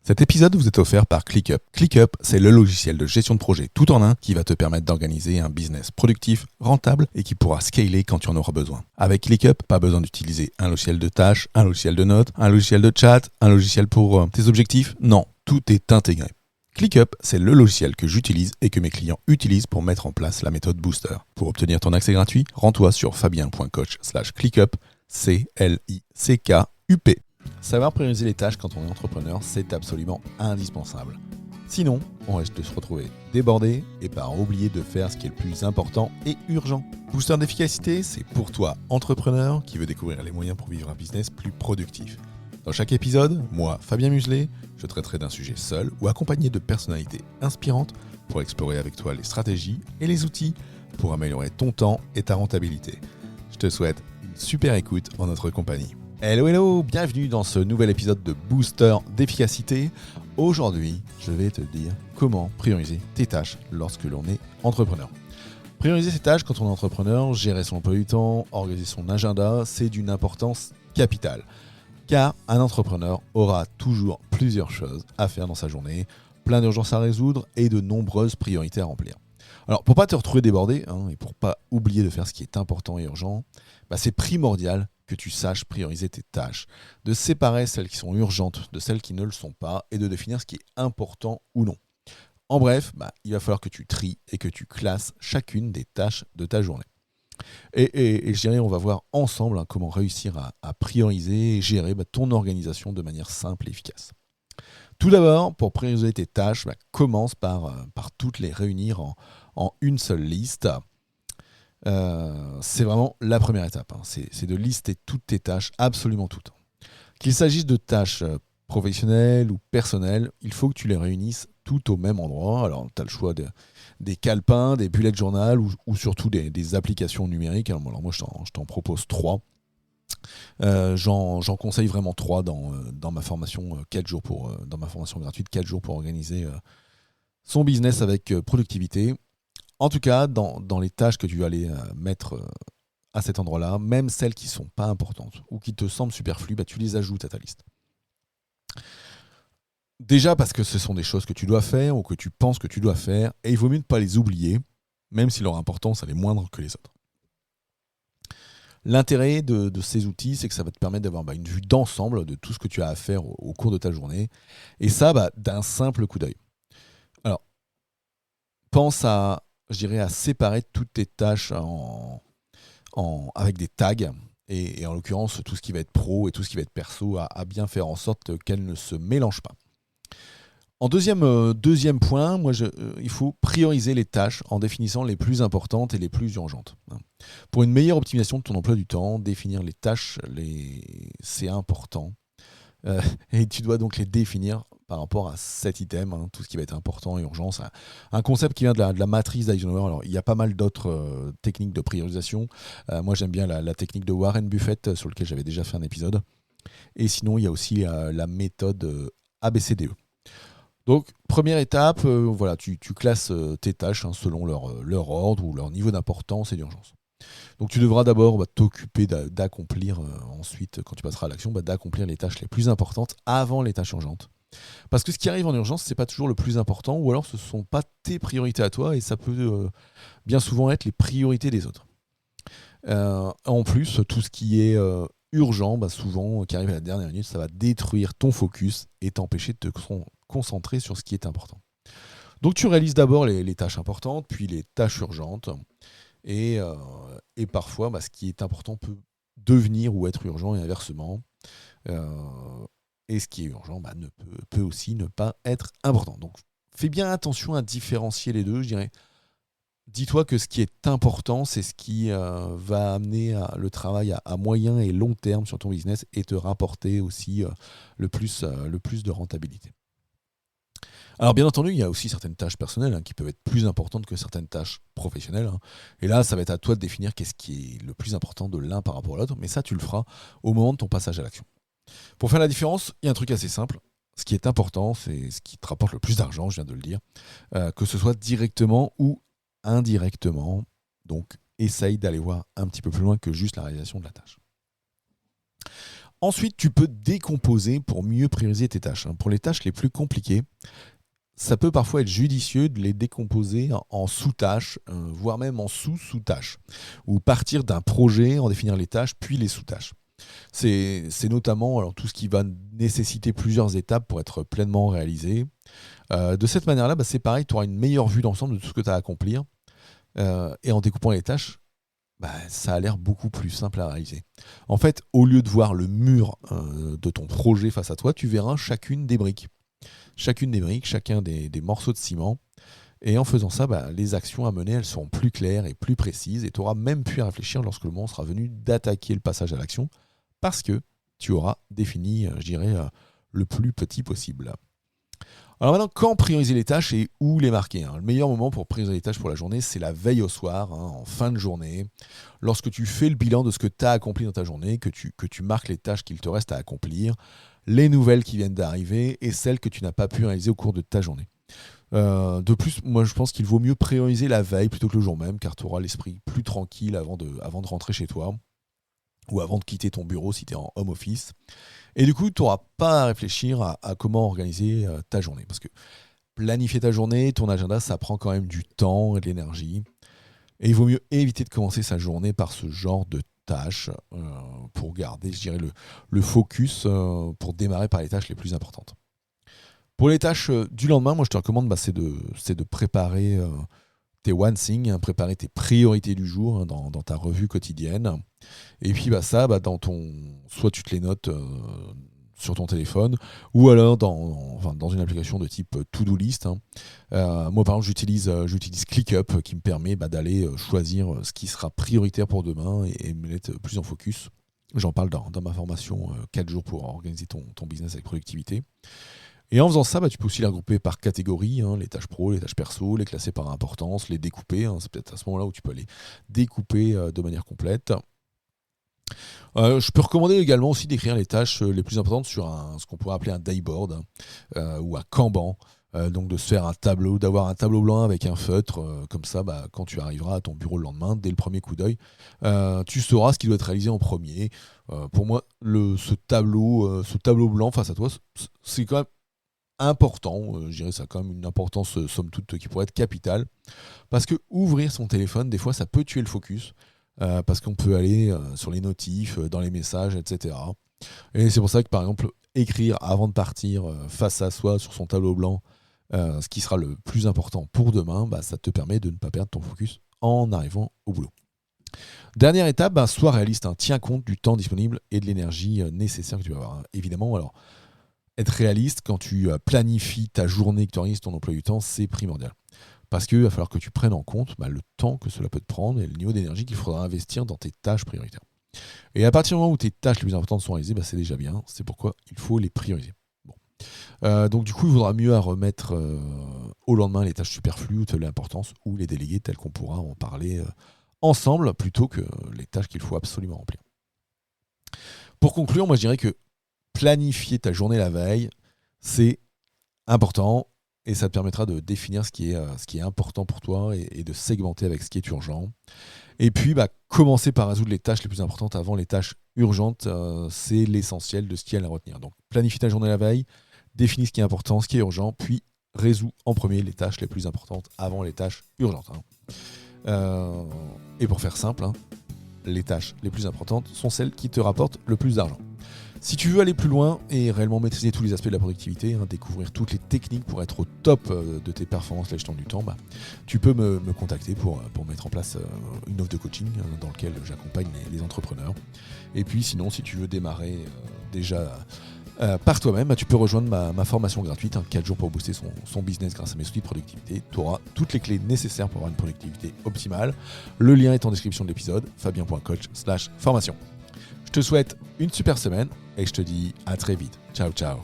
Cet épisode vous est offert par ClickUp. ClickUp, c'est le logiciel de gestion de projet tout en un qui va te permettre d'organiser un business productif, rentable et qui pourra scaler quand tu en auras besoin. Avec ClickUp, pas besoin d'utiliser un logiciel de tâches, un logiciel de notes, un logiciel de chat, un logiciel pour tes objectifs. Non, tout est intégré. ClickUp, c'est le logiciel que j'utilise et que mes clients utilisent pour mettre en place la méthode Booster. Pour obtenir ton accès gratuit, rends-toi sur fabien.coach/ClickUp, CLICKUP. Savoir prioriser les tâches quand on est entrepreneur, c'est absolument indispensable. Sinon, on risque de se retrouver débordé et par oublier de faire ce qui est le plus important et urgent. Booster d'efficacité, c'est pour toi, entrepreneur, qui veut découvrir les moyens pour vivre un business plus productif. Dans chaque épisode, moi, Fabien Muselet, je traiterai d'un sujet seul ou accompagné de personnalités inspirantes pour explorer avec toi les stratégies et les outils pour améliorer ton temps et ta rentabilité. Je te souhaite une super écoute en notre compagnie. Hello, bienvenue dans ce nouvel épisode de Booster d'efficacité. Aujourd'hui, je vais te dire comment prioriser tes tâches lorsque l'on est entrepreneur. Prioriser ses tâches quand on est entrepreneur, gérer son emploi du temps, organiser son agenda, c'est d'une importance capitale. Car un entrepreneur aura toujours plusieurs choses à faire dans sa journée, plein d'urgences à résoudre et de nombreuses priorités à remplir. Alors pour pas te retrouver débordé et pour pas oublier de faire ce qui est important et urgent, c'est primordial que tu saches prioriser tes tâches, de séparer celles qui sont urgentes de celles qui ne le sont pas et de définir ce qui est important ou non. En bref, il va falloir que tu tries et que tu classes chacune des tâches de ta journée. Et je dirais, on va voir ensemble comment réussir à prioriser et gérer ton organisation de manière simple et efficace. Tout d'abord, pour prioriser tes tâches, commence par toutes les réunir en une seule liste. C'est vraiment la première étape. C'est de lister toutes tes tâches, absolument toutes. Qu'il s'agisse de tâches professionnelles ou personnelles, il faut que tu les réunisses toutes au même endroit. Alors, tu as le choix des calepins, des bullet journal ou surtout des applications numériques. Alors moi, je t'en propose 3. J'en conseille vraiment 3 dans ma formation 4 jours dans ma formation gratuite 4 jours pour organiser son business avec productivité. En tout cas, dans les tâches que tu vas aller mettre à cet endroit-là, même celles qui ne sont pas importantes ou qui te semblent superflues, tu les ajoutes à ta liste. Déjà parce que ce sont des choses que tu dois faire ou que tu penses que tu dois faire, et il vaut mieux ne pas les oublier, même si leur importance elle est moindre que les autres. L'intérêt de ces outils, c'est que ça va te permettre d'avoir une vue d'ensemble de tout ce que tu as à faire au cours de ta journée, et ça d'un simple coup d'œil. Alors, pense à séparer toutes tes tâches avec des tags, et en l'occurrence, tout ce qui va être pro et tout ce qui va être perso, à bien faire en sorte qu'elles ne se mélangent pas. En deuxième point, il faut prioriser les tâches en définissant les plus importantes et les plus urgentes. Pour une meilleure optimisation de ton emploi du temps, définir les tâches, c'est important. Et tu dois donc les définir par rapport à cet item, tout ce qui va être important et urgent. C'est un concept qui vient de la matrice d'Eisenhower. Alors, il y a pas mal d'autres techniques de priorisation. Moi, j'aime bien la technique de Warren Buffett, sur laquelle j'avais déjà fait un épisode. Et sinon, il y a aussi la méthode ABCDE. Donc, première étape, tu classes tes tâches selon leur ordre ou leur niveau d'importance et d'urgence. Donc, tu devras d'abord t'occuper d'accomplir, ensuite, quand tu passeras à l'action, d'accomplir les tâches les plus importantes avant les tâches urgentes. Parce que ce qui arrive en urgence, ce n'est pas toujours le plus important, ou alors ce ne sont pas tes priorités à toi, et ça peut bien souvent être les priorités des autres. En plus, tout ce qui est urgent, souvent, qui arrive à la dernière minute, ça va détruire ton focus et t'empêcher de te concentrer sur ce qui est important. Donc tu réalises d'abord les tâches importantes, puis les tâches urgentes, et parfois ce qui est important peut devenir ou être urgent et inversement, et ce qui est urgent peut aussi ne pas être important. Donc fais bien attention à différencier les deux, je dirais. Dis-toi que ce qui est important, c'est ce qui va amener le travail à moyen et long terme sur ton business et te rapporter aussi le plus de rentabilité. Alors bien entendu, il y a aussi certaines tâches personnelles qui peuvent être plus importantes que certaines tâches professionnelles. Et là, ça va être à toi de définir qu'est-ce qui est le plus important de l'un par rapport à l'autre, mais ça, tu le feras au moment de ton passage à l'action. Pour faire la différence, il y a un truc assez simple. Ce qui est important, c'est ce qui te rapporte le plus d'argent, je viens de le dire, que ce soit directement ou indirectement. Donc, essaye d'aller voir un petit peu plus loin que juste la réalisation de la tâche. Ensuite, tu peux décomposer pour mieux prioriser tes tâches. Pour les tâches les plus compliquées, ça peut parfois être judicieux de les décomposer en sous-tâches, voire même en sous-sous-tâches, ou partir d'un projet, en définir les tâches, puis les sous-tâches. C'est notamment alors, tout ce qui va nécessiter plusieurs étapes pour être pleinement réalisé. De cette manière-là, c'est pareil, tu auras une meilleure vue d'ensemble de tout ce que tu as à accomplir. Et en découpant les tâches, ça a l'air beaucoup plus simple à réaliser. En fait, au lieu de voir le mur de ton projet face à toi, tu verras chacune des briques. Chacune des briques, chacun des morceaux de ciment. Et en faisant ça, les actions à mener, elles seront plus claires et plus précises. Et tu auras même pu réfléchir lorsque le moment sera venu d'attaquer le passage à l'action, parce que tu auras défini, le plus petit possible. Alors maintenant, quand prioriser les tâches et où les marquer? Le meilleur moment pour prioriser les tâches pour la journée, c'est la veille au soir, en fin de journée. Lorsque tu fais le bilan de ce que tu as accompli dans ta journée, que tu marques les tâches qu'il te reste à accomplir, les nouvelles qui viennent d'arriver et celles que tu n'as pas pu réaliser au cours de ta journée. De plus, moi je pense qu'il vaut mieux prioriser la veille plutôt que le jour même, car tu auras l'esprit plus tranquille avant de rentrer chez toi ou avant de quitter ton bureau si tu es en home office. Et du coup, tu n'auras pas à réfléchir à comment organiser ta journée. Parce que planifier ta journée, ton agenda, ça prend quand même du temps et de l'énergie. Et il vaut mieux éviter de commencer sa journée par ce genre de tâches pour garder, le focus pour démarrer par les tâches les plus importantes. Pour les tâches du lendemain, moi je te recommande, c'est de préparer tes one thing, préparer tes priorités du jour dans ta revue quotidienne. Et puis soit tu te les notes sur ton téléphone, ou alors dans une application de type to-do list. Moi par exemple j'utilise ClickUp qui me permet d'aller choisir ce qui sera prioritaire pour demain et me mettre plus en focus. J'en parle dans ma formation 4 jours pour organiser ton business avec productivité. Et en faisant ça, tu peux aussi les regrouper par catégorie, les tâches pro, les tâches perso, les classer par importance, les découper. C'est peut-être à ce moment-là où tu peux les découper de manière complète. Je peux recommander également aussi d'écrire les tâches les plus importantes sur ce qu'on pourrait appeler un dayboard ou un Kanban. Donc de se faire un tableau, d'avoir un tableau blanc avec un feutre, comme ça quand tu arriveras à ton bureau le lendemain, dès le premier coup d'œil, tu sauras ce qui doit être réalisé en premier. Pour moi, ce tableau blanc face à toi, c'est quand même important, je dirais ça a quand même une importance somme toute qui pourrait être capitale, parce que ouvrir son téléphone, des fois ça peut tuer le focus, parce qu'on peut aller sur les notifs, dans les messages, etc. Et c'est pour ça que par exemple, écrire avant de partir face à soi sur son tableau blanc, ce qui sera le plus important pour demain, ça te permet de ne pas perdre ton focus en arrivant au boulot. Dernière étape, sois réaliste, tiens compte du temps disponible et de l'énergie nécessaire que tu vas avoir. Évidemment, alors être réaliste quand tu planifies ta journée, que tu organises ton emploi du temps, c'est primordial. Parce qu'il va falloir que tu prennes en compte le temps que cela peut te prendre et le niveau d'énergie qu'il faudra investir dans tes tâches prioritaires. Et à partir du moment où tes tâches les plus importantes sont réalisées, c'est déjà bien. C'est pourquoi il faut les prioriser. Donc du coup, il vaudra mieux à remettre au lendemain les tâches superflues ou de l'importance ou les déléguer telles qu'on pourra en parler ensemble plutôt que les tâches qu'il faut absolument remplir. Pour conclure, moi je dirais que planifier ta journée la veille, c'est important et ça te permettra de définir ce qui est important pour toi et de segmenter avec ce qui est urgent. Et puis, commencer par résoudre les tâches les plus importantes avant les tâches urgentes, c'est l'essentiel de ce qu'il y a à retenir. Donc, planifie ta journée la veille, définis ce qui est important, ce qui est urgent, puis résous en premier les tâches les plus importantes avant les tâches urgentes. Et pour faire simple, les tâches les plus importantes sont celles qui te rapportent le plus d'argent. Si tu veux aller plus loin et réellement maîtriser tous les aspects de la productivité, découvrir toutes les techniques pour être au top de tes performances la gestion du temps, tu peux me contacter pour mettre en place une offre de coaching dans laquelle j'accompagne les entrepreneurs. Et puis sinon, si tu veux démarrer déjà par toi-même, tu peux rejoindre ma formation gratuite, 4 jours pour booster son business grâce à mes outils de productivité. Tu auras toutes les clés nécessaires pour avoir une productivité optimale. Le lien est en description de l'épisode, fabien.coach/formation. Je te souhaite une super semaine et je te dis à très vite. Ciao, ciao.